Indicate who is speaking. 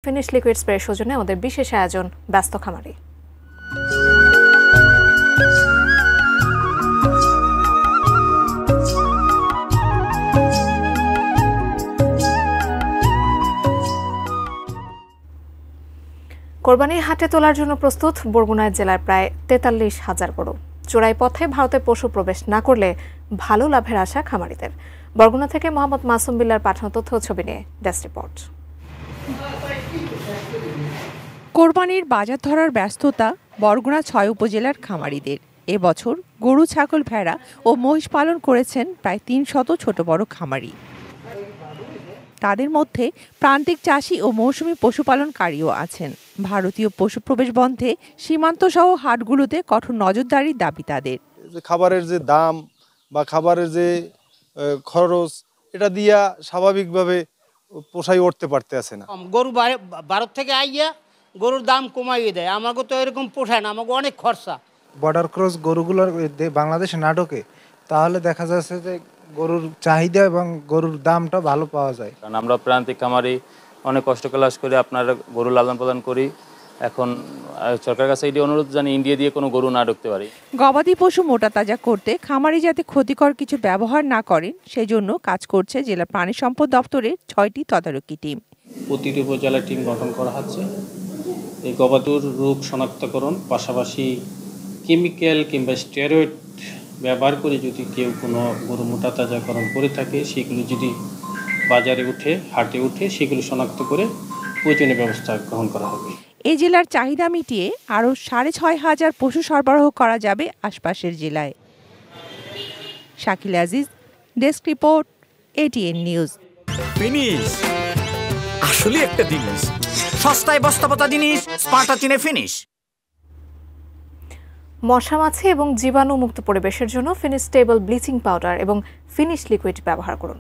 Speaker 1: Finish liquid spray সৌজন্যে আমাদের বিশেষ আয়োজন ব্যস্ত খামারি। কোরবানির হাটে তোলার জন্য প্রস্তুত বরগুনা জেলার প্রায় ৪৩,০০০ গরু। চোরাই পথে ভারতে পশু প্রবেশ না করলে ভালো লাভের আশা খামারিদের। বরগুনা থেকে মোহাম্মদ মাসুম বিল্লার পাঠানো তথ্য ছবি নিয়ে ডেস্ক রিপোর্ট।
Speaker 2: কোরবানির বাজার ধরার ব্যস্ততা বরগুনা ৬ উপজেলার খামারিদের। এবছর গরু, ছাগল, ভেড়া ও মহিষ পালন করেছেন প্রায় ৩০০ ছোট বড় খামারি। তাদের মধ্যে প্রান্তিক চাষি ও মৌসুমী পশুপালনকারীও আছেন। ভারতীয় পশু প্রবেশ বন্ধে সীমান্ত সহ হাটগুলোতে কঠোর নজরদারির দাবি তাদের।
Speaker 3: খাবারের যে দাম বা খাবারের যে খরচ, এটা দিয়া স্বাভাবিকভাবে পোষাই উঠতে পারতেছে না।
Speaker 4: গরু ভারত থেকে আইয়া গরুর দাম কমাইয়ে দেয়, আমাকে তো এরকম পোষায় না, আমাকে অনেক খরচা।
Speaker 5: বর্ডার ক্রস গরুগুলোর বাংলাদেশে না ঢোকে, তাহলে দেখা যাচ্ছে যে গরুর চাহিদা এবং গরুর দামটা ভালো পাওয়া যায়।
Speaker 6: কারণ আমরা প্রান্তিক খামারি অনেক কষ্ট ক্লাস করে আপনার গরু লালন পালন করি। এখন সরকারের কাছে এটি অনুরোধ জানি ইন্ডিয়া দিয়ে কোনো গরু না ঢুকতে পারি।
Speaker 2: গবাদি পশু মোটা তাজা করতে খামারি যাতে ক্ষতিকর কিছু ব্যবহার না করেন সেজন্য কাজ করছে জেলা প্রাণী সম্পদ দপ্তরের ৬টি তদারকি টিম।
Speaker 7: প্রতিটি উপজেলা টিম গঠন করা হচ্ছে। এই গবাদির রোগ শনাক্তকরণ, পাশাপাশি কেমিক্যাল কিংবা স্টেরয়েড ব্যবহার করে যদি কেউ কোনো গরু মোটা তাজাকরণ করে থাকে, সেগুলো যদি বাজারে উঠে, হাটে উঠে, সেগুলো শনাক্ত করে প্রয়োজনীয় ব্যবস্থা গ্রহণ করা হবে।
Speaker 2: এই জেলার চাহিদা মিটিয়ে আরও ৬,৫০০ পশু সরবরাহ করা যাবে আশপাশের জেলায়। Shakil Aziz, desk report, ATN news.
Speaker 8: Finish আসলে একটা জিনিস, সস্তায় বস্তাপতা জিনিস, স্পার্টা চিনে ফিনিশ।
Speaker 1: মশা মাছি এবং জীবাণুমুক্ত পরিবেশের জন্য ফিনিশ স্টেবল ব্লিচিং পাউডার এবং ফিনিশ লিকুইড ব্যবহার করুন।